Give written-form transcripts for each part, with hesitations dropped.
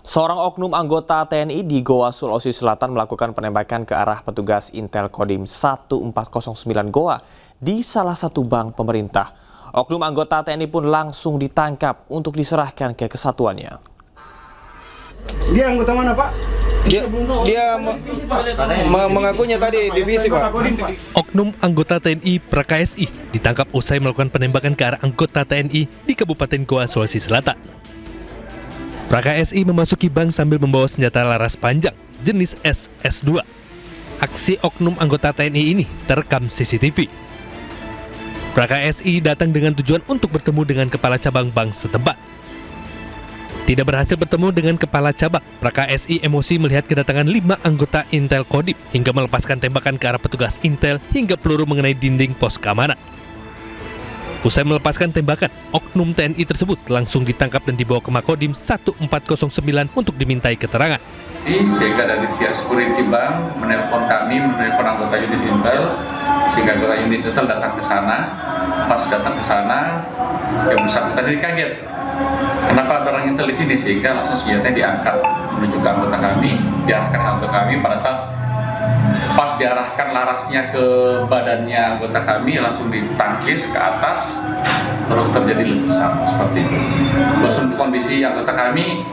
Seorang oknum anggota TNI di Goa, Sulawesi Selatan melakukan penembakan ke arah petugas Intel Kodim 1409 Goa di salah satu bank pemerintah. Oknum anggota TNI pun langsung ditangkap untuk diserahkan ke kesatuannya. Dia anggota mana, Pak? Dia mengakunya tadi divisi, Pak. Oknum anggota TNI PraKSI ditangkap usai melakukan penembakan ke arah anggota TNI di Kabupaten Goa, Sulawesi Selatan. PraKSI memasuki bank sambil membawa senjata laras panjang jenis SS2. Aksi oknum anggota TNI ini terekam CCTV. PraKSI datang dengan tujuan untuk bertemu dengan kepala cabang bank setempat. Tidak berhasil bertemu dengan kepala cabang, PraKSI emosi melihat kedatangan 5 anggota Intel Kodim hingga melepaskan tembakan ke arah petugas Intel hingga peluru mengenai dinding pos keamanan. Usai melepaskan tembakan, oknum TNI tersebut langsung ditangkap dan dibawa ke Makodim 1409 untuk dimintai keterangan. Sehingga dari pihak security bank menelpon kami, menelpon anggota unit Intel, sehingga anggota unit Intel datang ke sana. Pas datang ke sana, yang bersangkutan ini kaget. Kenapa ada orang Intel di sini? Sehingga langsung senjatanya diangkat menuju ke anggota kami, diarahkan ke anggota kami. Pada saat pas diarahkan larasnya ke badannya anggota kami, langsung ditangkis ke atas, terus terjadi letusan seperti itu. Terus untuk kondisi anggota kami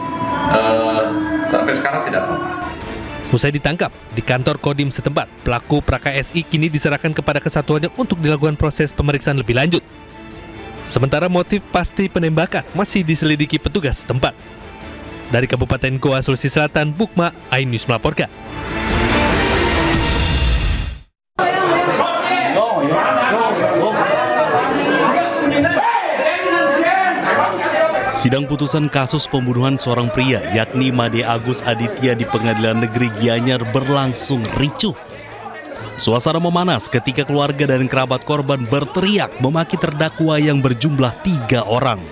sampai sekarang tidak apa-apa. Usai ditangkap di kantor Kodim setempat, pelaku PraKSI kini diserahkan kepada kesatuannya untuk dilakukan proses pemeriksaan lebih lanjut. Sementara motif pasti penembakan masih diselidiki petugas setempat. Dari Kabupaten Goa, Sulawesi Selatan, Bukma, iNews melaporkan. Sidang putusan kasus pembunuhan seorang pria yakni Made Agus Aditya di Pengadilan Negeri Gianyar berlangsung ricuh. Suasana memanas ketika keluarga dan kerabat korban berteriak memaki terdakwa yang berjumlah 3 orang.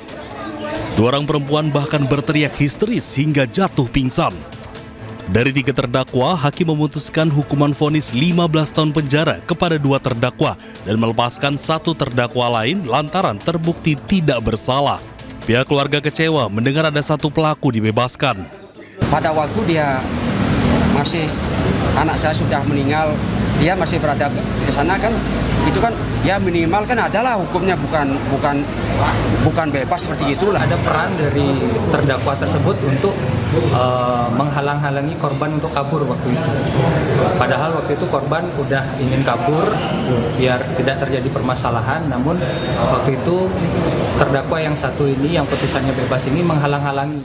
2 orang perempuan bahkan berteriak histeris hingga jatuh pingsan. Dari 3 terdakwa, hakim memutuskan hukuman vonis 15 tahun penjara kepada 2 terdakwa dan melepaskan 1 terdakwa lain lantaran terbukti tidak bersalah. Pihak keluarga kecewa mendengar ada 1 pelaku dibebaskan. Pada waktu dia masih, anak saya sudah meninggal, dia masih berada di sana kan, itu kan ya minimal kan adalah hukumnya, bukan bebas seperti itulah. Ada peran dari terdakwa tersebut untuk menghalang-halangi korban untuk kabur waktu itu. Padahal waktu itu korban udah ingin kabur biar tidak terjadi permasalahan, namun waktu itu terdakwa yang satu ini, yang putusannya bebas ini, menghalang-halangi.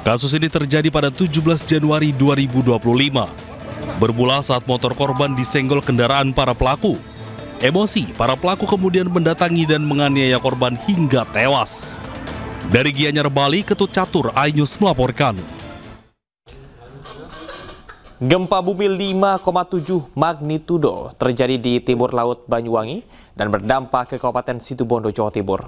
Kasus ini terjadi pada 17 Januari 2025. Bermula saat motor korban disenggol kendaraan para pelaku. Emosi, para pelaku kemudian mendatangi dan menganiaya korban hingga tewas. Dari Gianyar, Bali, Ketut Catur, iNews melaporkan. Gempa bumi 5,7 magnitudo terjadi di timur laut Banyuwangi dan berdampak ke Kabupaten Situbondo, Jawa Timur.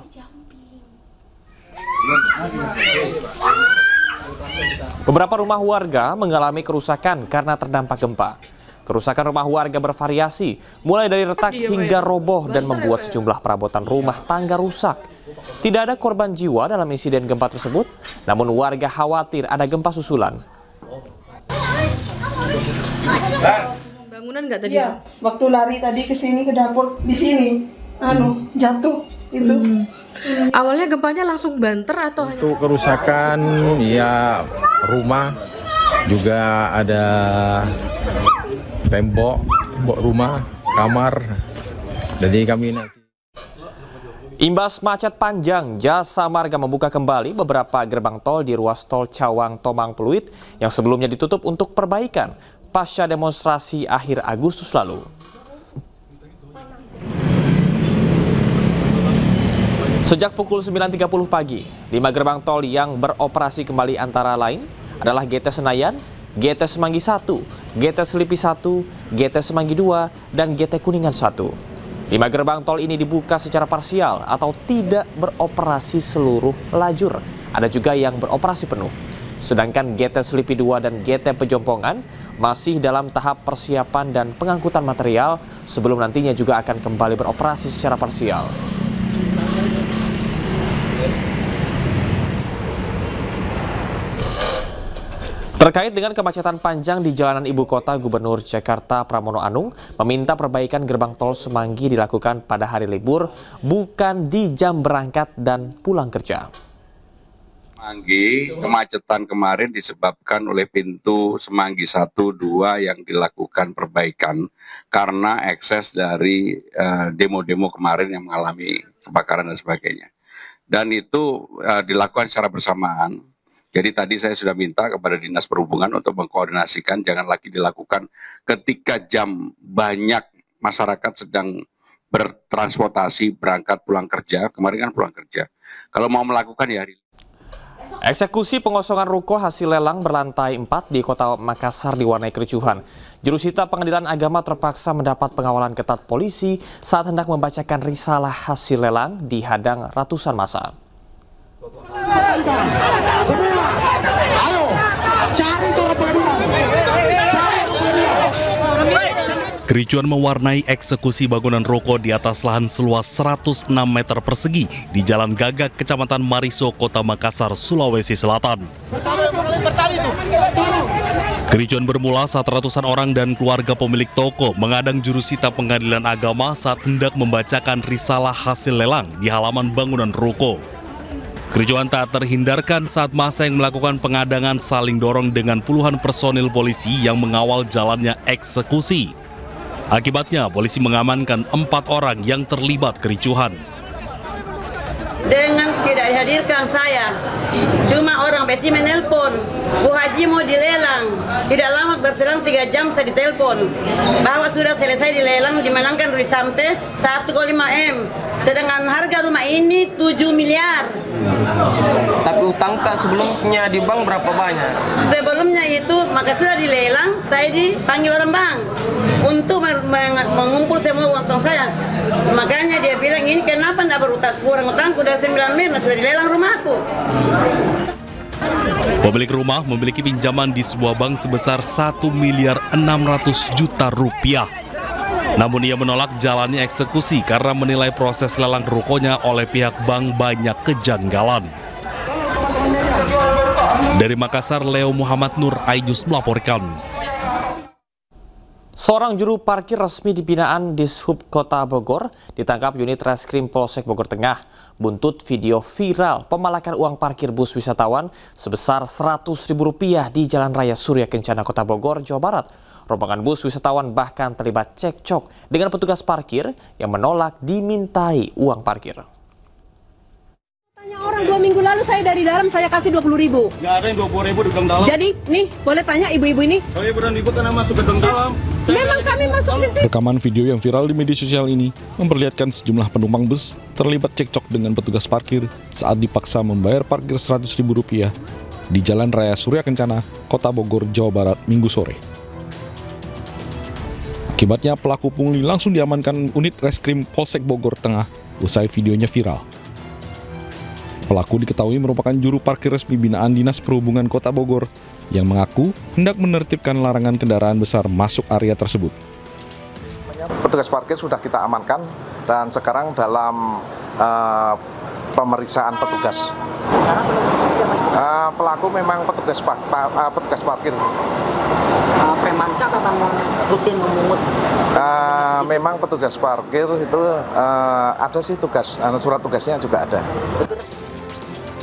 Beberapa rumah warga mengalami kerusakan karena terdampak gempa. Kerusakan rumah warga bervariasi, mulai dari retak hingga roboh dan membuat sejumlah perabotan rumah tangga rusak. Tidak ada korban jiwa dalam insiden gempa tersebut, namun warga khawatir ada gempa susulan. Bangunan nggak tadi? Iya, waktu lari tadi ke sini ke dapur di sini, jatuh itu. Awalnya gempanya langsung banter atau hanya? Untuk kerusakan ya rumah, juga ada tembok rumah, kamar. Jadi kami Imbas macet panjang, Jasa Marga membuka kembali beberapa gerbang tol di ruas tol Cawang Tomang Pluit yang sebelumnya ditutup untuk perbaikan pasca demonstrasi akhir Agustus lalu. Sejak pukul 9.30 pagi, 5 gerbang tol yang beroperasi kembali antara lain adalah GT Senayan, GT Semanggi 1, GT Selipi 1, GT Semanggi 2, dan GT Kuningan 1. 5 gerbang tol ini dibuka secara parsial atau tidak beroperasi seluruh lajur. Ada juga yang beroperasi penuh. Sedangkan GT Selipi 2 dan GT Pejompongan masih dalam tahap persiapan dan pengangkutan material sebelum nantinya juga akan kembali beroperasi secara parsial. Terkait dengan kemacetan panjang di jalanan ibu kota, Gubernur Jakarta Pramono Anung meminta perbaikan gerbang tol Semanggi dilakukan pada hari libur, bukan di jam berangkat dan pulang kerja. Semanggi, kemacetan kemarin disebabkan oleh pintu Semanggi 1, 2 yang dilakukan perbaikan karena ekses dari demo-demo kemarin yang mengalami kebakaran dan sebagainya. Dan itu dilakukan secara bersamaan. Jadi tadi saya sudah minta kepada Dinas Perhubungan untuk mengkoordinasikan, jangan lagi dilakukan ketika jam banyak masyarakat sedang bertransportasi, berangkat pulang kerja. Kemarin kan pulang kerja. Kalau mau melakukan ya hari. Eksekusi pengosongan ruko hasil lelang berlantai 4 di kota Makassar diwarnai kericuhan. Jurusita Pengadilan Agama terpaksa mendapat pengawalan ketat polisi saat hendak membacakan risalah hasil lelang dihadang ratusan massa. Kericuan mewarnai eksekusi bangunan ruko di atas lahan seluas 106 meter persegi di Jalan Gagak, Kecamatan Mariso, Kota Makassar, Sulawesi Selatan. Kericuan bermula saat ratusan orang dan keluarga pemilik toko mengadang jurusita Pengadilan Agama saat hendak membacakan risalah hasil lelang di halaman bangunan ruko. Kericuan tak terhindarkan saat massa yang melakukan pengadangan saling dorong dengan puluhan personil polisi yang mengawal jalannya eksekusi. Akibatnya, polisi mengamankan 4 orang yang terlibat kericuhan. Dengan tidak dihadirkan saya, cuma orang besi menelpon, Bu Haji mau dilelang. Tidak lama berselang 3 jam saya ditelepon bahwa sudah selesai dilelang, dimenangkan sampai 1,5 M. Sedangkan harga rumah ini 7 miliar. Tapi utang Kak sebelumnya di bank berapa banyak? Sebelumnya itu, maka sudah dilelang, saya dipanggil orang bank untuk mengumpul semua uang saya. Makanya dia bilang, ini kenapa tidak berutang? Kurang utangku dari 9 miliar, sudah dilelang rumahku. Pemilik rumah memiliki pinjaman di sebuah bank sebesar 1,6 miliar rupiah. Namun ia menolak jalannya eksekusi karena menilai proses lelang rukonya oleh pihak bank banyak kejanggalan. Dari Makassar, Leo Muhammad Nur, iNews melaporkan. Seorang juru parkir resmi di binaan Dishub Kota Bogor ditangkap unit Reskrim Polsek Bogor Tengah. Buntut video viral pemalakan uang parkir bus wisatawan sebesar Rp100.000 di Jalan Raya Surya Kencana, Kota Bogor, Jawa Barat. Rombongan bus wisatawan bahkan terlibat cekcok dengan petugas parkir yang menolak dimintai uang parkir. Tanya orang 2 minggu lalu saya dari dalam saya kasih 20.000. Nggak ada yang 20.000 di dalam. Jadi nih boleh tanya ibu-ibu ini. Oh ibu dan ibu karena masuk ke dalam. Memang kami masuk di sini. Rekaman video yang viral di media sosial ini memperlihatkan sejumlah penumpang bus terlibat cekcok dengan petugas parkir saat dipaksa membayar parkir Rp100.000 di Jalan Raya Surya Kencana, Kota Bogor, Jawa Barat, Minggu sore. Akibatnya pelaku pungli langsung diamankan unit Reskrim Polsek Bogor Tengah usai videonya viral. Pelaku diketahui merupakan juru parkir resmi binaan Dinas Perhubungan Kota Bogor yang mengaku hendak menertibkan larangan kendaraan besar masuk area tersebut. Petugas parkir sudah kita amankan dan sekarang dalam pemeriksaan petugas. Pelaku memang petugas parkir. Premanta atau rutin memungut? Memang petugas parkir itu ada sih tugas, surat tugasnya juga ada.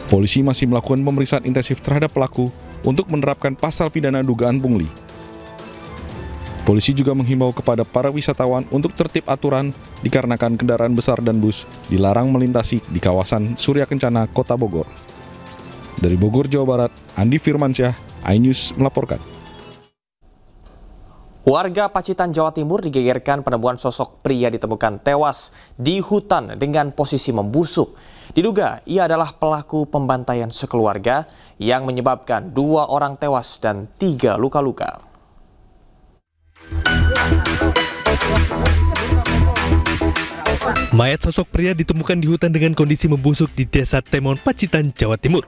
Polisi masih melakukan pemeriksaan intensif terhadap pelaku untuk menerapkan pasal pidana dugaan pungli. Polisi juga menghimbau kepada para wisatawan untuk tertib aturan dikarenakan kendaraan besar dan bus dilarang melintasi di kawasan Surya Kencana, Kota Bogor. Dari Bogor, Jawa Barat, Andi Firmansyah, iNews melaporkan. Warga Pacitan, Jawa Timur digegerkan penemuan sosok pria ditemukan tewas di hutan dengan posisi membusuk. Diduga ia adalah pelaku pembantaian sekeluarga yang menyebabkan 2 orang tewas dan 3 luka-luka. Mayat sosok pria ditemukan di hutan dengan kondisi membusuk di Desa Temon, Pacitan, Jawa Timur.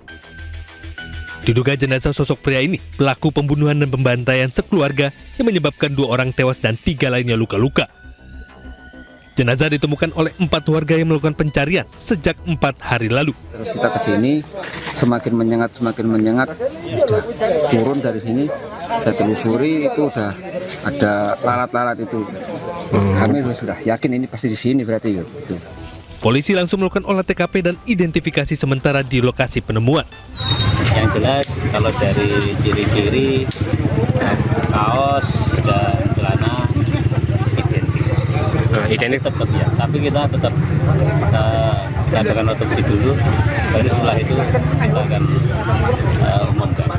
Diduga jenazah sosok pria ini pelaku pembunuhan dan pembantaian sekeluarga yang menyebabkan 2 orang tewas dan 3 lainnya luka-luka. Jenazah ditemukan oleh 4 warga yang melakukan pencarian sejak 4 hari lalu. Terus kita ke sini semakin menyengat, udah turun dari sini. Saya telusuri itu udah ada lalat-lalat itu. Kami sudah yakin ini pasti di sini berarti gitu. Polisi langsung melakukan olah TKP dan identifikasi sementara di lokasi penemuan. Yang jelas kalau dari ciri-ciri kaos dan celana identik tetap ya, tapi kita tetap adakan otopsi dulu, baru setelah itu kita akan umumkan.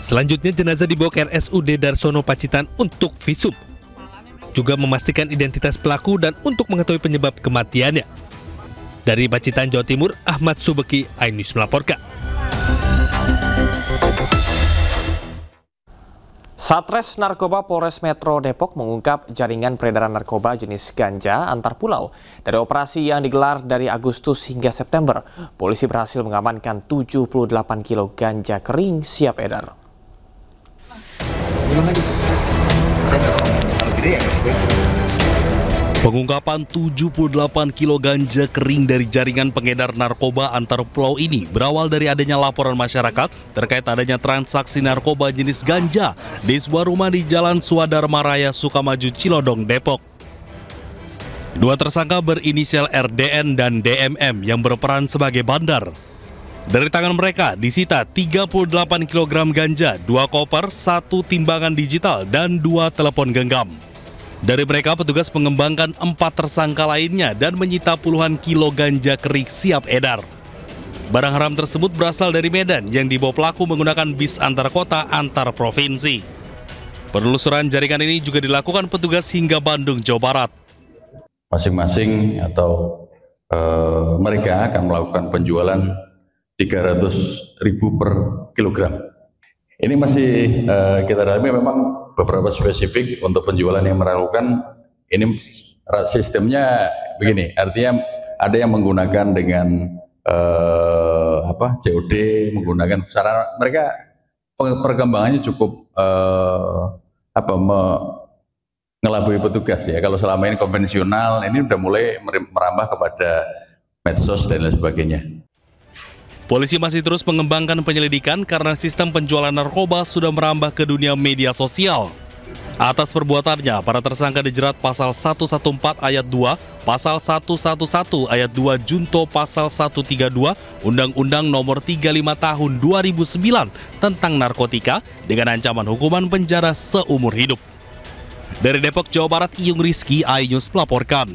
Selanjutnya jenazah dibawa ke RSUD Darsono Pacitan untuk visum. Juga memastikan identitas pelaku dan untuk mengetahui penyebab kematiannya. Dari Pacitan, Jawa Timur, Ahmad Subeki, iNews melaporkan. Satres Narkoba Polres Metro Depok mengungkap jaringan peredaran narkoba jenis ganja antar pulau. Dari operasi yang digelar dari Agustus hingga September, polisi berhasil mengamankan 78 kilo ganja kering siap edar. Pengungkapan 78 kilo ganja kering dari jaringan pengedar narkoba antar pulau ini berawal dari adanya laporan masyarakat terkait adanya transaksi narkoba jenis ganja di sebuah rumah di Jalan Swadharma Raya, Sukamaju, Cilodong, Depok. Dua tersangka berinisial RDN dan DMM yang berperan sebagai bandar. Dari tangan mereka disita 38 kg ganja, 2 koper, 1 timbangan digital, dan 2 telepon genggam. Dari mereka, petugas mengembangkan 4 tersangka lainnya dan menyita puluhan kilo ganja kering siap edar. Barang haram tersebut berasal dari Medan yang dibawa pelaku menggunakan bis antar kota antar provinsi. Penelusuran jaringan ini juga dilakukan petugas hingga Bandung, Jawa Barat. Masing-masing atau mereka akan melakukan penjualan 300.000 per kilogram. Ini masih kita dalami, memang beberapa spesifik untuk penjualan yang melakukan ini sistemnya begini, artinya ada yang menggunakan dengan COD, menggunakan sarana, mereka perkembangannya cukup ngelabui petugas ya. Kalau selama ini konvensional, ini udah mulai merambah kepada medsos dan lain sebagainya. Polisi masih terus mengembangkan penyelidikan karena sistem penjualan narkoba sudah merambah ke dunia media sosial. Atas perbuatannya, para tersangka dijerat pasal 114 ayat 2, pasal 111 ayat 2 junto pasal 132 Undang-Undang Nomor 35 Tahun 2009 tentang narkotika dengan ancaman hukuman penjara seumur hidup. Dari Depok, Jawa Barat, Iyung Rizky, iNews melaporkan.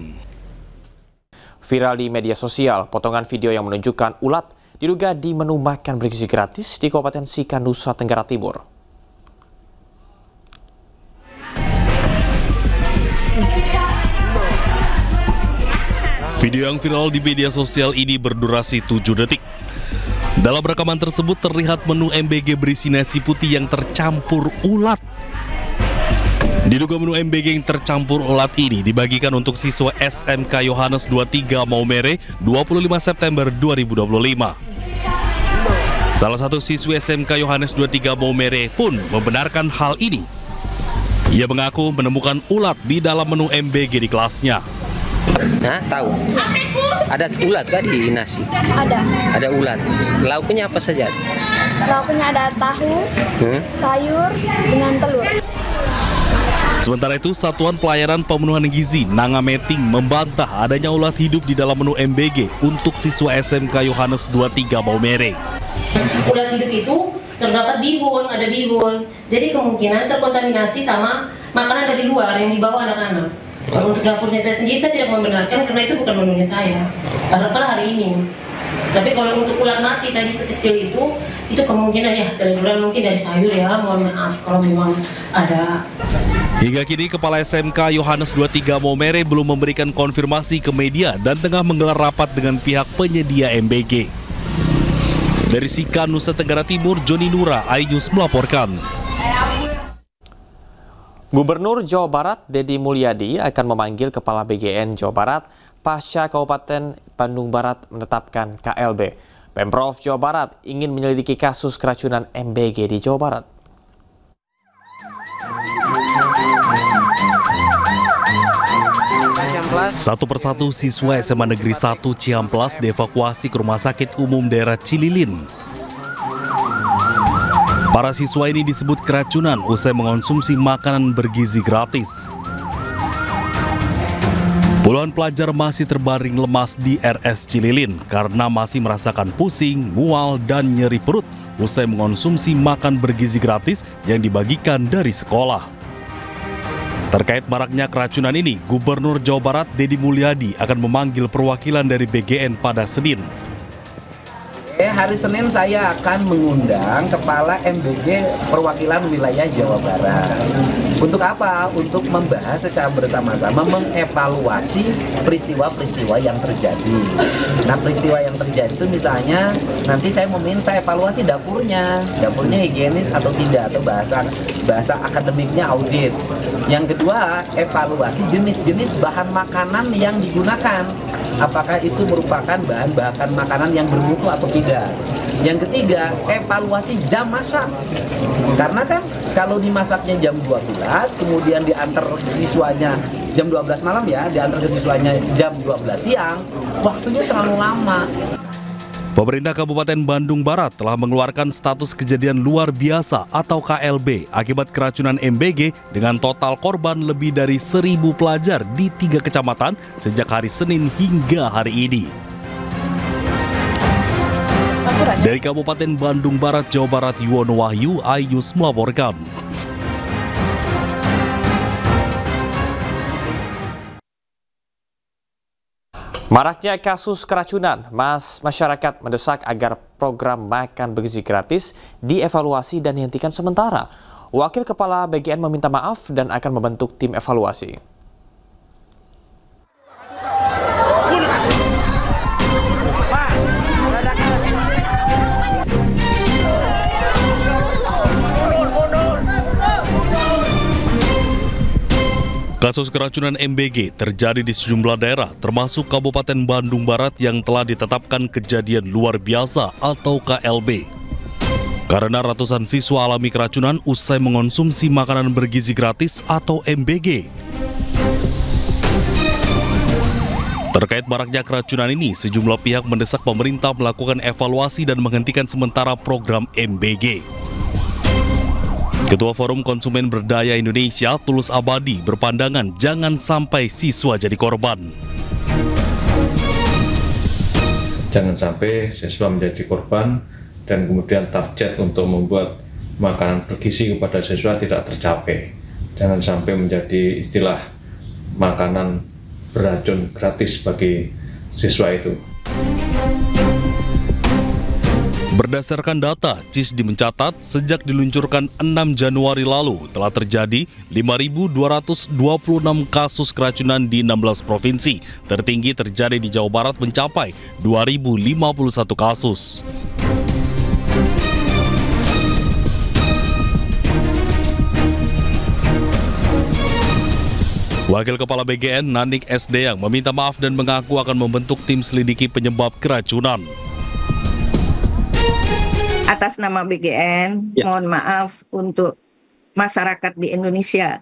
Viral di media sosial, potongan video yang menunjukkan ulat diduga di menu makan bergizi gratis di Kabupaten Sika, Nusa Tenggara Timur. Video yang viral di media sosial ini berdurasi 7 detik. Dalam rekaman tersebut terlihat menu MBG berisi nasi putih yang tercampur ulat. Diduga menu MBG yang tercampur ulat ini dibagikan untuk siswa SMK Yohanes 23 Maumere 25 September 2025. Salah satu siswi SMK Yohanes 23 Maumere pun membenarkan hal ini. Ia mengaku menemukan ulat di dalam menu MBG di kelasnya. Nah, tahu. Ada ulat kan di nasi? Ada ulat. Lauknya apa saja? Lauknya ada tahu, sayur, dengan telur. Sementara itu, Satuan Pelayanan Pemenuhan Gizi Nangameting membantah adanya ulat hidup di dalam menu MBG untuk siswa SMK Yohanes 23 Maumere. Ulat hidup itu terdapat bihun, ada bihun. Jadi kemungkinan terkontaminasi sama makanan dari luar yang dibawa anak-anak. Untuk dapurnya saya sendiri, saya tidak membenarkan karena itu bukan menunya saya. Karena hari ini. Tapi kalau untuk ulat mati tadi sekecil itu kemungkinan ya terjual mungkin dari sayur ya, mohon maaf kalau memang ada. Hingga kini Kepala SMK Yohanes 23 Maumere belum memberikan konfirmasi ke media dan tengah menggelar rapat dengan pihak penyedia MBG. Dari Sika, Nusa Tenggara Timur, Joni Nura, iNews melaporkan. Gubernur Jawa Barat Deddy Mulyadi akan memanggil Kepala BGN Jawa Barat pasca Kabupaten Bandung Barat menetapkan KLB. Pemprov Jawa Barat ingin menyelidiki kasus keracunan MBG di Jawa Barat. Satu persatu siswa SMA Negeri 1 Ciamplas dievakuasi ke Rumah Sakit Umum Daerah Cililin. Para siswa ini disebut keracunan usai mengonsumsi makanan bergizi gratis. Puluhan pelajar masih terbaring lemas di RS Cililin karena masih merasakan pusing, mual, dan nyeri perut usai mengonsumsi makan bergizi gratis yang dibagikan dari sekolah. Terkait maraknya keracunan ini, Gubernur Jawa Barat Deddy Mulyadi akan memanggil perwakilan dari BGN pada Senin. Hari Senin saya akan mengundang Kepala MBG Perwakilan Wilayah Jawa Barat. Untuk apa? Untuk membahas secara bersama-sama, mengevaluasi peristiwa-peristiwa yang terjadi. Nah, peristiwa yang terjadi itu misalnya nanti saya meminta evaluasi dapurnya higienis atau tidak, atau bahasa akademiknya audit. Yang kedua, evaluasi jenis-jenis bahan makanan yang digunakan. Apakah itu merupakan bahan makanan yang bermutu atau tidak. Yang ketiga, evaluasi jam masak. Karena kan kalau dimasaknya jam 12, kemudian diantar siswanya jam 12 malam ya, diantar ke siswanya jam 12 siang, waktunya terlalu lama. Pemerintah Kabupaten Bandung Barat telah mengeluarkan status kejadian luar biasa atau KLB akibat keracunan MBG dengan total korban lebih dari 1.000 pelajar di 3 kecamatan sejak hari Senin hingga hari ini. Dari Kabupaten Bandung Barat, Jawa Barat, Yuwono Wahyu, Ayus melaporkan. Maraknya kasus keracunan, masyarakat mendesak agar program makan bergizi gratis dievaluasi dan dihentikan sementara. Wakil Kepala BGN meminta maaf dan akan membentuk tim evaluasi. Kasus keracunan MBG terjadi di sejumlah daerah, termasuk Kabupaten Bandung Barat yang telah ditetapkan kejadian luar biasa atau KLB. Karena ratusan siswa alami keracunan usai mengonsumsi makanan bergizi gratis atau MBG. Terkait maraknya keracunan ini, sejumlah pihak mendesak pemerintah melakukan evaluasi dan menghentikan sementara program MBG. Ketua Forum Konsumen Berdaya Indonesia, Tulus Abadi, berpandangan jangan sampai siswa jadi korban. Jangan sampai siswa menjadi korban dan kemudian target untuk membuat makanan bergizi kepada siswa tidak tercapai. Jangan sampai menjadi istilah makanan beracun gratis bagi siswa itu. Berdasarkan data, CISDI mencatat sejak diluncurkan 6 Januari lalu telah terjadi 5.226 kasus keracunan di 16 provinsi. Tertinggi terjadi di Jawa Barat mencapai 2.051 kasus. Wakil Kepala BGN Nanik Sdeyang meminta maaf dan mengaku akan membentuk tim selidiki penyebab keracunan. Atas nama BGN, mohon maaf untuk masyarakat di Indonesia.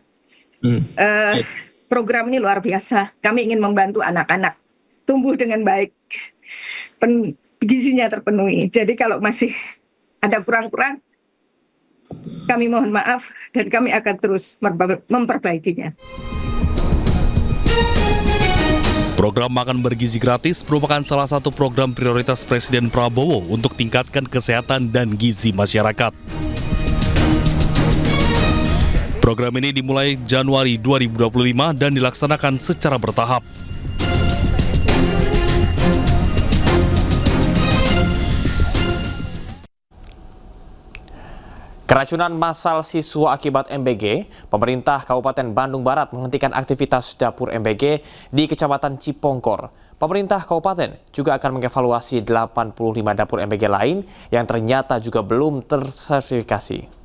Program ini luar biasa. Kami ingin membantu anak-anak tumbuh dengan baik, gizinya terpenuhi. Jadi kalau masih ada kurang-kurang, kami mohon maaf dan kami akan terus memperbaikinya. Program makan bergizi gratis merupakan salah satu program prioritas Presiden Prabowo untuk tingkatkan kesehatan dan gizi masyarakat. Program ini dimulai Januari 2025 dan dilaksanakan secara bertahap. Keracunan massal siswa akibat MBG, pemerintah Kabupaten Bandung Barat menghentikan aktivitas dapur MBG di Kecamatan Cipongkor. Pemerintah Kabupaten juga akan mengevaluasi 85 dapur MBG lain yang ternyata juga belum tersertifikasi.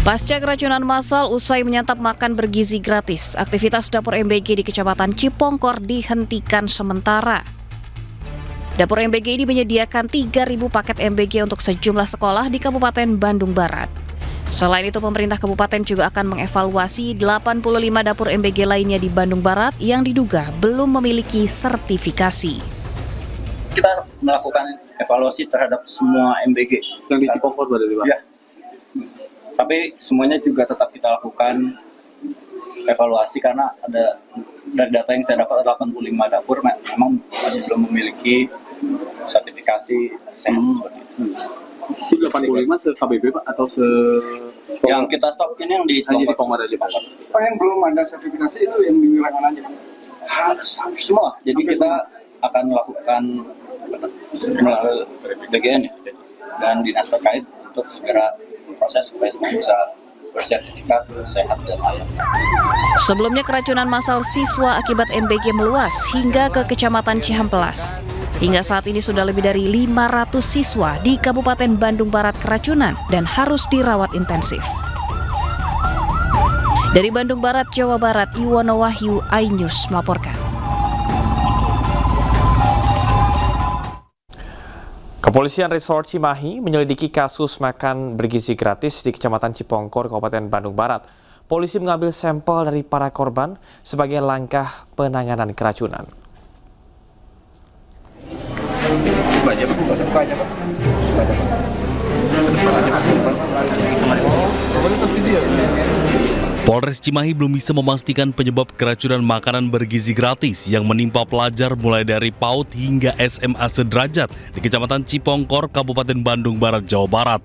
Pasca keracunan massal usai menyantap makan bergizi gratis, aktivitas dapur MBG di Kecamatan Cipongkor dihentikan sementara. Dapur MBG ini menyediakan 3.000 paket MBG untuk sejumlah sekolah di Kabupaten Bandung Barat. Selain itu, pemerintah kabupaten juga akan mengevaluasi 85 dapur MBG lainnya di Bandung Barat yang diduga belum memiliki sertifikasi. Kita melakukan evaluasi terhadap semua MBG yang di Cipongkor berarti, Pak? Ya. Tapi semuanya juga tetap kita lakukan evaluasi karena ada dari data yang saya dapat 85 dapur memang masih belum memiliki sertifikasi sehat seperti itu. Si 85 se-KBB Pak atau se... Yang kita stop ini yang di Cipongkor aja Pak? Pak, yang belum ada sertifikasi itu yang di wilayah mana aja? Semua. Jadi kita akan melakukan melalui DGN ya, dan dinas terkait untuk segera proses supaya semua bisa bersertifikat sehat dan layak. Sebelumnya keracunan massal siswa akibat MBG meluas hingga ke Kecamatan Cihampelas. Hingga saat ini sudah lebih dari 500 siswa di Kabupaten Bandung Barat keracunan dan harus dirawat intensif. Dari Bandung Barat, Jawa Barat, Iwono Wahyu, iNews melaporkan. Kepolisian Resort Cimahi menyelidiki kasus makan bergizi gratis di Kecamatan Cipongkor, Kabupaten Bandung Barat. Polisi mengambil sampel dari para korban sebagai langkah penanganan keracunan. Polres Cimahi belum bisa memastikan penyebab keracunan makanan bergizi gratis yang menimpa pelajar mulai dari PAUD hingga SMA sederajat di Kecamatan Cipongkor, Kabupaten Bandung Barat, Jawa Barat.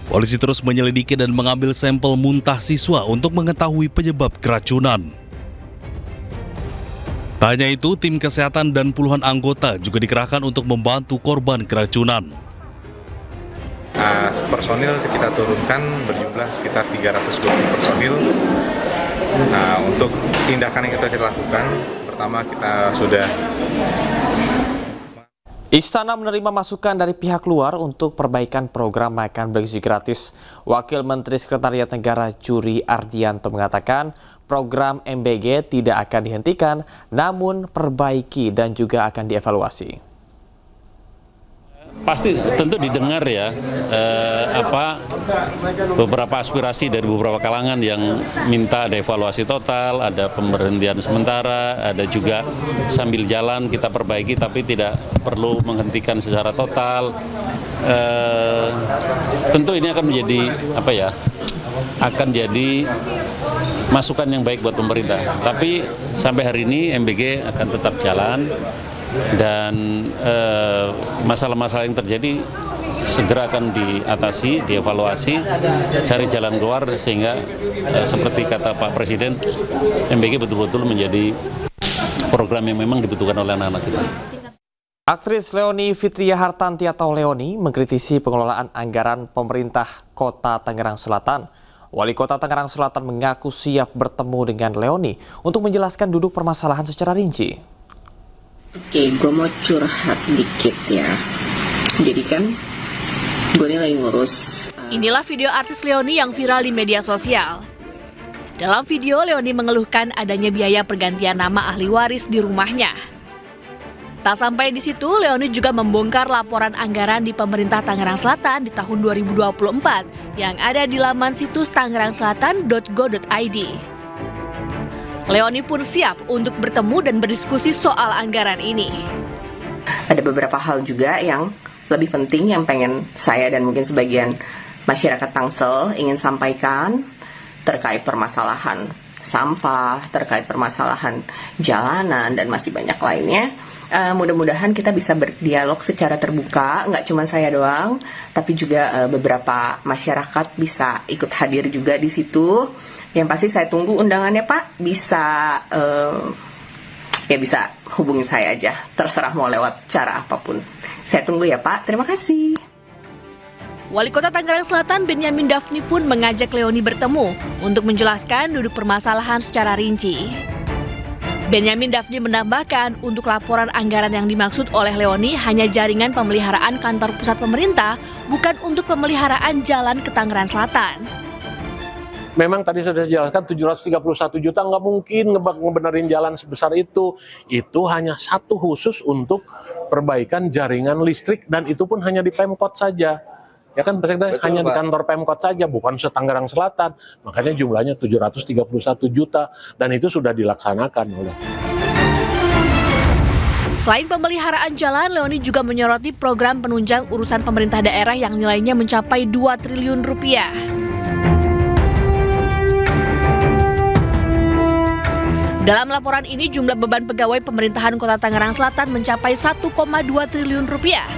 Polisi terus menyelidiki dan mengambil sampel muntah siswa untuk mengetahui penyebab keracunan. Tak hanya itu, tim kesehatan dan puluhan anggota juga dikerahkan untuk membantu korban keracunan. Personil kita turunkan berjumlah sekitar 320 personil. Nah, untuk tindakan yang kita lakukan, pertama kita sudah Istana menerima masukan dari pihak luar untuk perbaikan program makan bergizi gratis. Wakil Menteri Sekretariat Negara Juri Ardianto mengatakan program MBG tidak akan dihentikan, namun perbaiki dan juga akan dievaluasi. Pasti tentu didengar ya beberapa aspirasi dari beberapa kalangan yang minta ada evaluasi total, ada pemberhentian sementara, ada juga sambil jalan kita perbaiki tapi tidak perlu menghentikan secara total. Tentu ini akan menjadi akan jadi masukan yang baik buat pemerintah. Tapi sampai hari ini MBG akan tetap jalan. Dan masalah-masalah yang terjadi segera akan diatasi, dievaluasi, cari jalan keluar sehingga seperti kata Pak Presiden, MBG betul-betul menjadi program yang memang dibutuhkan oleh anak-anak kita. Aktris Leony Fitria Hartanti atau Leony mengkritisi pengelolaan anggaran pemerintah Kota Tangerang Selatan. Wali Kota Tangerang Selatan mengaku siap bertemu dengan Leony untuk menjelaskan duduk permasalahan secara rinci. Oke, gue mau curhat dikit ya. Jadi kan, gue ini lagi ngurus. Inilah video artis Leony yang viral di media sosial. Dalam video, Leony mengeluhkan adanya biaya pergantian nama ahli waris di rumahnya. Tak sampai di situ, Leony juga membongkar laporan anggaran di pemerintah Tangerang Selatan di tahun 2024 yang ada di laman situs tangerangselatan.go.id. Leony pun siap untuk bertemu dan berdiskusi soal anggaran ini. Ada beberapa hal juga yang lebih penting yang pengen saya dan mungkin sebagian masyarakat Tangsel ingin sampaikan terkait permasalahan sampah, terkait permasalahan jalanan, dan masih banyak lainnya. Mudah-mudahan kita bisa berdialog secara terbuka, nggak cuma saya doang, tapi juga beberapa masyarakat bisa ikut hadir juga di situ. Yang pasti saya tunggu undangannya Pak, bisa bisa hubungi saya aja, terserah mau lewat cara apapun. Saya tunggu ya Pak, terima kasih. Wali Kota Tangerang Selatan Benyamin Daphni pun mengajak Leony bertemu untuk menjelaskan duduk permasalahan secara rinci. Benyamin Daphni menambahkan untuk laporan anggaran yang dimaksud oleh Leony hanya jaringan pemeliharaan kantor pusat pemerintah, bukan untuk pemeliharaan jalan ke Tangerang Selatan. Memang tadi sudah dijelaskan 731 juta nggak mungkin ngebenerin jalan sebesar itu. Itu hanya satu khusus untuk perbaikan jaringan listrik, dan itu pun hanya di Pemkot saja. Ya kan, hanya di kantor Pemkot saja, bukan se-Tangerang Selatan. Makanya jumlahnya 731 juta, dan itu sudah dilaksanakan oleh. Selain pemeliharaan jalan, Leoni juga menyoroti program penunjang urusan pemerintah daerah yang nilainya mencapai 2 triliun rupiah. Dalam laporan ini, jumlah beban pegawai pemerintahan Kota Tangerang Selatan mencapai 1,2 triliun rupiah.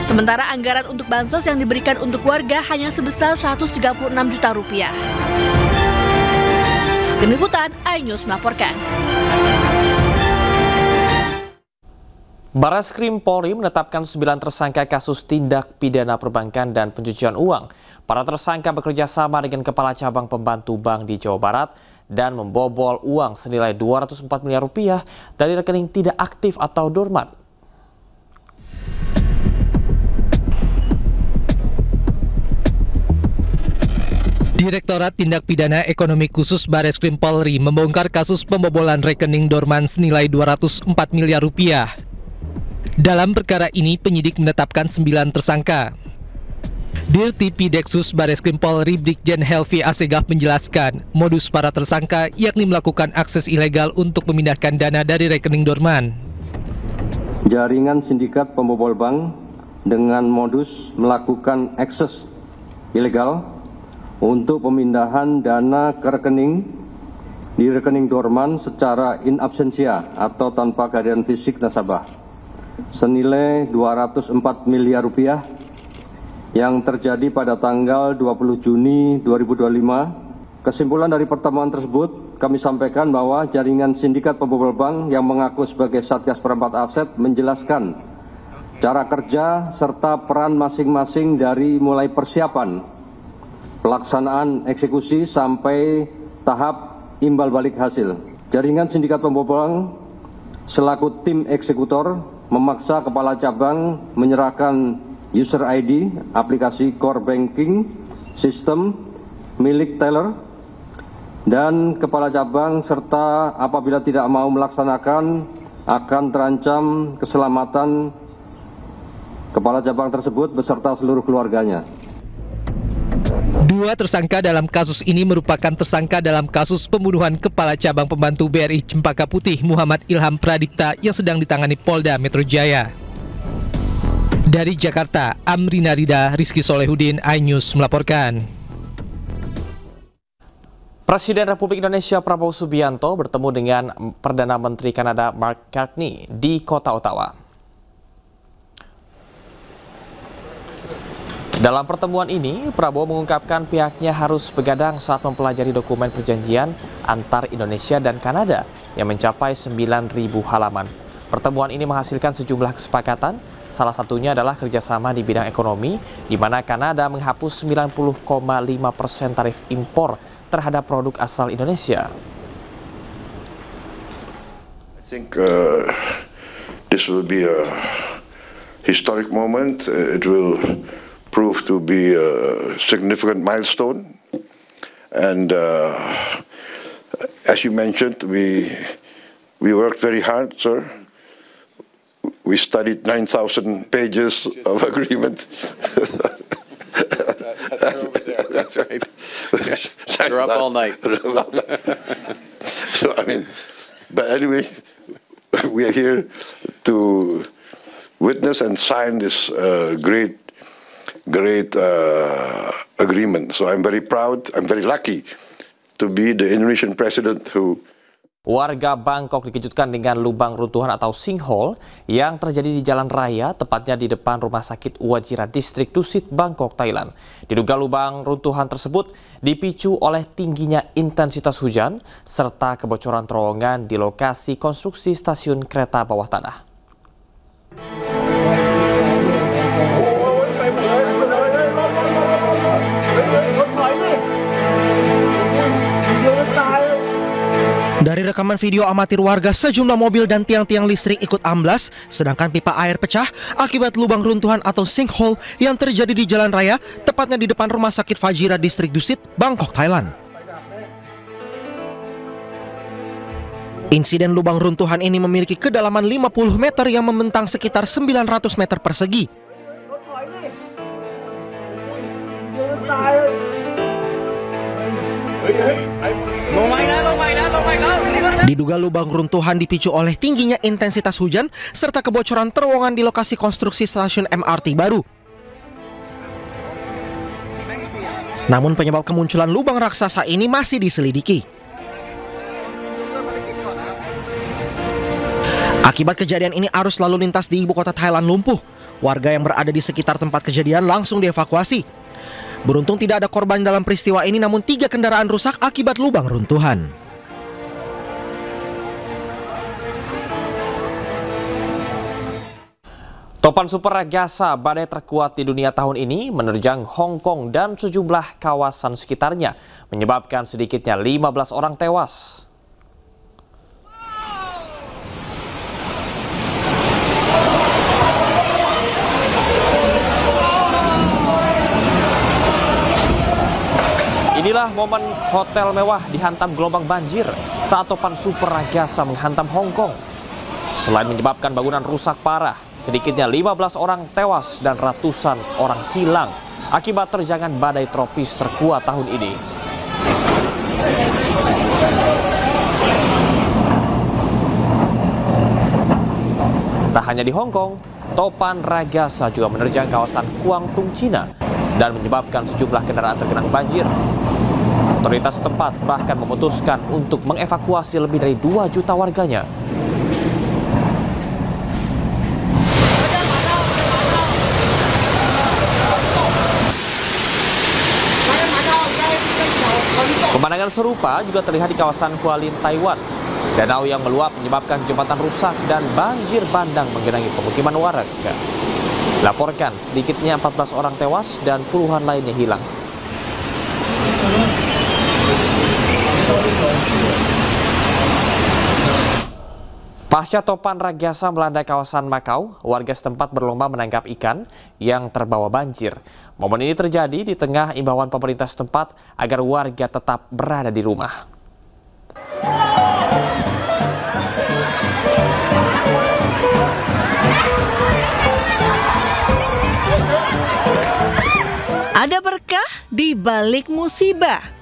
Sementara anggaran untuk bansos yang diberikan untuk warga hanya sebesar 136 juta rupiah. Tim Liputan, iNews melaporkan. Barreskrim Polri menetapkan 9 tersangka kasus tindak pidana perbankan dan pencucian uang. Para tersangka bekerja sama dengan Kepala Cabang Pembantu Bank di Jawa Barat dan membobol uang senilai 204 miliar rupiah dari rekening tidak aktif atau dormant. Direktorat Tindak Pidana Ekonomi Khusus Barreskrim Polri membongkar kasus pembobolan rekening dorman senilai 204 miliar rupiah. Dalam perkara ini, penyidik menetapkan 9 tersangka. Dirti Pideksus Barreskrim Polri Brigjen Helvi Asegaf menjelaskan, modus para tersangka yakni melakukan akses ilegal untuk memindahkan dana dari rekening dorman. Jaringan sindikat pembobol bank dengan modus melakukan akses ilegal untuk pemindahan dana ke rekening di rekening dorman secara in absentia atau tanpa kehadiran fisik nasabah senilai 204 miliar rupiah yang terjadi pada tanggal 20 Juni 2025. Kesimpulan dari pertemuan tersebut, kami sampaikan bahwa jaringan sindikat pembobol bank yang mengaku sebagai Satgas Perempat Aset menjelaskan cara kerja serta peran masing-masing dari mulai persiapan, pelaksanaan eksekusi sampai tahap imbal balik hasil. Jaringan sindikat pembobol bank selaku tim eksekutor memaksa kepala cabang menyerahkan user ID aplikasi core banking sistem milik teller, dan kepala cabang serta apabila tidak mau melaksanakan akan terancam keselamatan kepala cabang tersebut beserta seluruh keluarganya. 2 tersangka dalam kasus ini merupakan tersangka dalam kasus pembunuhan Kepala Cabang Pembantu BRI Cempaka Putih Muhammad Ilham Pradipta yang sedang ditangani Polda Metro Jaya. Dari Jakarta, Amrina Rida, Rizky Solehudin, iNews melaporkan. Presiden Republik Indonesia Prabowo Subianto bertemu dengan Perdana Menteri Kanada Mark Carney di kota Ottawa. Dalam pertemuan ini, Prabowo mengungkapkan pihaknya harus begadang saat mempelajari dokumen perjanjian antar Indonesia dan Kanada yang mencapai 9.000 halaman. Pertemuan ini menghasilkan sejumlah kesepakatan, salah satunya adalah kerjasama di bidang ekonomi, di mana Kanada menghapus 90,5% tarif impor terhadap produk asal Indonesia. I think this will be a historic moment. It will prove to be a significant milestone, and as you mentioned, we worked very hard, sir. We studied 9,000 pages of agreement. That's right. Yes. You're up all night. So I mean, but anyway, we are here to witness and sign this great agreement. So I'm very proud, I'm very lucky to be the Indonesian president who... Warga Bangkok dikejutkan dengan lubang runtuhan atau sinkhole yang terjadi di jalan raya, tepatnya di depan Rumah Sakit Wajira Distrik Dusit, Bangkok, Thailand. Diduga lubang runtuhan tersebut dipicu oleh tingginya intensitas hujan serta kebocoran terowongan di lokasi konstruksi stasiun kereta bawah tanah. Dari rekaman video amatir warga, sejumlah mobil dan tiang-tiang listrik ikut amblas, sedangkan pipa air pecah akibat lubang runtuhan atau sinkhole yang terjadi di jalan raya, tepatnya di depan Rumah Sakit Wajira Distrik Dusit, Bangkok, Thailand. Insiden lubang runtuhan ini memiliki kedalaman 50 meter yang membentang sekitar 900 meter persegi. Diduga lubang runtuhan dipicu oleh tingginya intensitas hujan serta kebocoran terowongan di lokasi konstruksi stasiun MRT baru. Namun penyebab kemunculan lubang raksasa ini masih diselidiki. Akibat kejadian ini arus lalu lintas di ibu kota Thailand lumpuh. Warga yang berada di sekitar tempat kejadian langsung dievakuasi. Beruntung tidak ada korban dalam peristiwa ini, namun 3 kendaraan rusak akibat lubang runtuhan. Topan super raksasa badai terkuat di dunia tahun ini menerjang Hong Kong dan sejumlah kawasan sekitarnya, menyebabkan sedikitnya 15 orang tewas. Inilah momen hotel mewah dihantam gelombang banjir saat topan super raksasa menghantam Hong Kong. Selain menyebabkan bangunan rusak parah, sedikitnya 15 orang tewas dan ratusan orang hilang akibat terjangan badai tropis terkuat tahun ini. Tak hanya di Hong Kong, topan raksasa juga menerjang kawasan Guangdong, Cina dan menyebabkan sejumlah kendaraan tergenang banjir. Otoritas setempat bahkan memutuskan untuk mengevakuasi lebih dari 2 juta warganya. Pemandangan serupa juga terlihat di kawasan Hualien, Taiwan. Danau yang meluap menyebabkan jembatan rusak dan banjir bandang menggenangi pemukiman warga. Laporkan sedikitnya 14 orang tewas dan puluhan lainnya hilang. Pasca topan raksasa melanda kawasan Makau, warga setempat berlomba menangkap ikan yang terbawa banjir. Momen ini terjadi di tengah imbauan pemerintah setempat agar warga tetap berada di rumah. Ada berkah di balik musibah.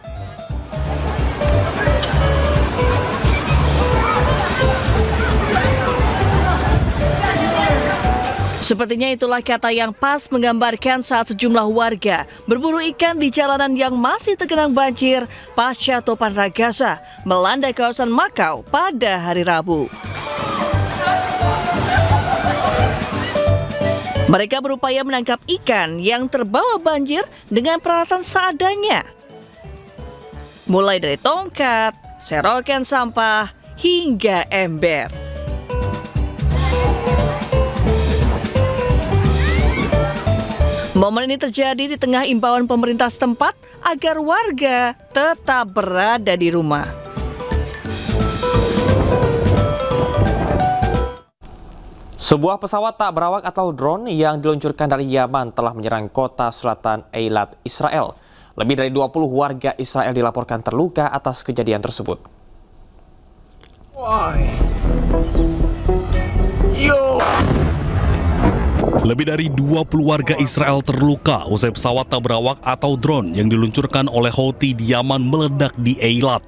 Sepertinya itulah kata yang pas menggambarkan saat sejumlah warga berburu ikan di jalanan yang masih tergenang banjir pasca topan raksasa melanda kawasan Makau pada hari Rabu. Mereka berupaya menangkap ikan yang terbawa banjir dengan peralatan seadanya. Mulai dari tongkat, serokan sampah, hingga ember. Momen ini terjadi di tengah imbauan pemerintah setempat agar warga tetap berada di rumah. Sebuah pesawat tak berawak atau drone yang diluncurkan dari Yaman telah menyerang kota selatan Eilat, Israel. Lebih dari 20 warga Israel dilaporkan terluka atas kejadian tersebut. Lebih dari 20 warga Israel terluka usai pesawat tak berawak atau drone yang diluncurkan oleh Houthi di Yaman meledak di Eilat.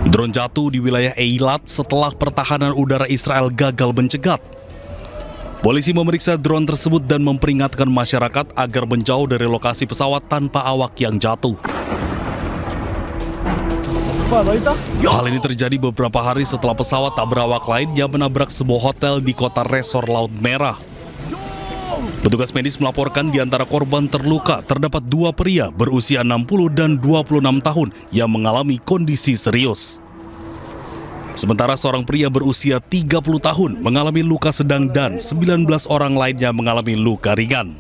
Drone jatuh di wilayah Eilat setelah pertahanan udara Israel gagal mencegat. Polisi memeriksa drone tersebut dan memperingatkan masyarakat agar menjauh dari lokasi pesawat tanpa awak yang jatuh. Hal ini terjadi beberapa hari setelah pesawat tak berawak lainnya menabrak sebuah hotel di kota Resor Laut Merah. Petugas medis melaporkan di antara korban terluka terdapat 2 pria berusia 60 dan 26 tahun yang mengalami kondisi serius. Sementara seorang pria berusia 30 tahun mengalami luka sedang dan 19 orang lainnya mengalami luka ringan.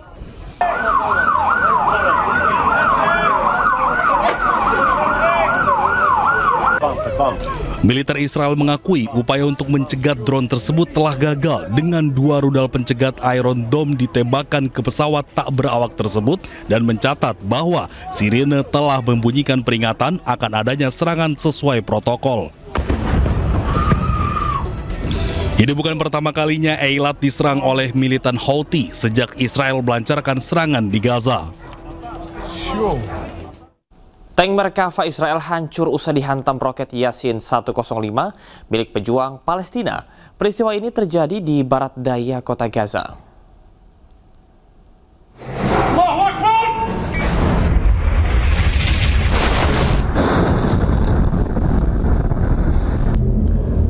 Militer Israel mengakui upaya untuk mencegat drone tersebut telah gagal dengan 2 rudal pencegat Iron Dome ditembakkan ke pesawat tak berawak tersebut dan mencatat bahwa sirene telah membunyikan peringatan akan adanya serangan sesuai protokol. Ini bukan pertama kalinya Eilat diserang oleh militan Houthi sejak Israel melancarkan serangan di Gaza. Tank Merkava Israel hancur usai dihantam roket Yasin 105 milik pejuang Palestina. Peristiwa ini terjadi di barat daya kota Gaza.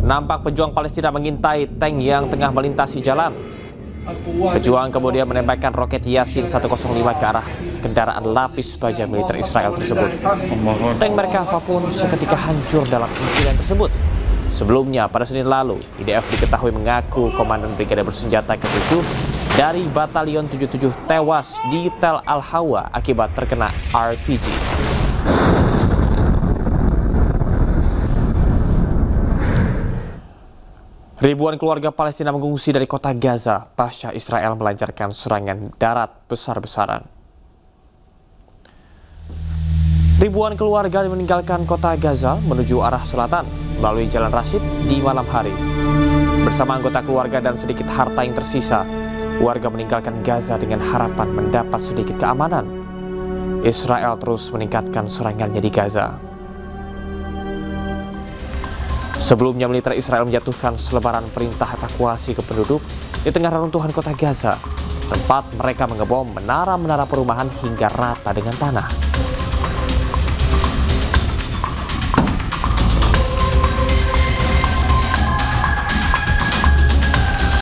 Nampak pejuang Palestina mengintai tank yang tengah melintasi jalan. Pejuang kemudian menembakkan roket Yasin 105 ke arah kendaraan lapis baja militer Israel tersebut. Tank Merkava pun seketika hancur dalam insiden tersebut. Sebelumnya, pada Senin lalu, IDF diketahui mengaku komandan brigade bersenjata ke-7 dari Batalion 77 tewas di Tel Al-Hawa akibat terkena RPG. Ribuan keluarga Palestina mengungsi dari kota Gaza pasca Israel melancarkan serangan darat besar-besaran. Ribuan keluarga meninggalkan kota Gaza menuju arah selatan melalui Jalan Rashid di malam hari. Bersama anggota keluarga dan sedikit harta yang tersisa, warga meninggalkan Gaza dengan harapan mendapat sedikit keamanan. Israel terus meningkatkan serangannya di Gaza. Sebelumnya, militer Israel menjatuhkan selebaran perintah evakuasi ke penduduk di tengah reruntuhan kota Gaza, tempat mereka mengebom menara-menara perumahan hingga rata dengan tanah.